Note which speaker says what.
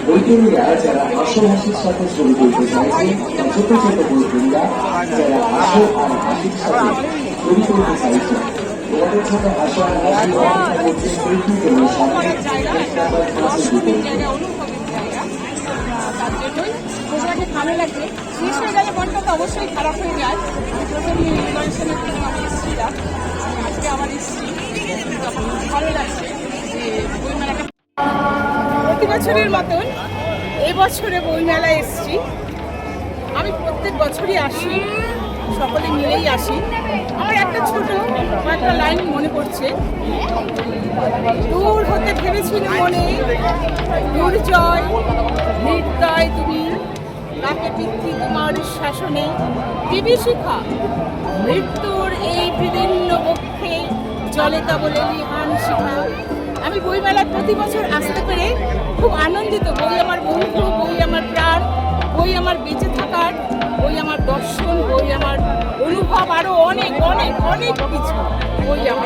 Speaker 1: বইপ্রেমীরা যারা হাসো হাসির সাথে ছবি তুলতে চাইছেন, ছোট ছোট বইপ্রেমীরা যারা হাসো আর হাসির সাথে ছবি তুলতে চাইছেন, তোমাদের সাথে হাসো আর হাসি করতে পরিচিত সামনে
Speaker 2: ভালো লাগছে। শেষ হয়ে গেলে মনটা তো অবশ্যই খারাপ হয়ে যায়। প্রথমে ইনভাইটেশনের জন্য আমি এসেছিলাম, আজকে আমার এসেছি, ভালো লাগছে যে বইমেলাটা প্রতি বছরের মতন এবছরে বইমেলায় এসেছি। আমি প্রত্যেক বছরই আসি, সকলে মিলেই আসি। আমার একটা ছোট একটা লাইন মনে পড়ছে, দূর হতে ভেবেছিল মনে দুর্জয় নির্দয় তুমি, তাকে পিতৃ তোমার শাসনে বিভীষিকা মৃত্যুর এই বিভিন্ন বক্ষে জলে তা বলে লিহান শিখা। আমি বইমেলায় প্রতি বছর আসতে পেরে খুব আনন্দিত। বই আমার বন্ধু, বই আমার প্রাণ, বই আমার বেঁচে থাকার, বই আমার দর্শন, বই আমার অনুভব, আরও অনেক অনেক অনেক কিছু বই আমার।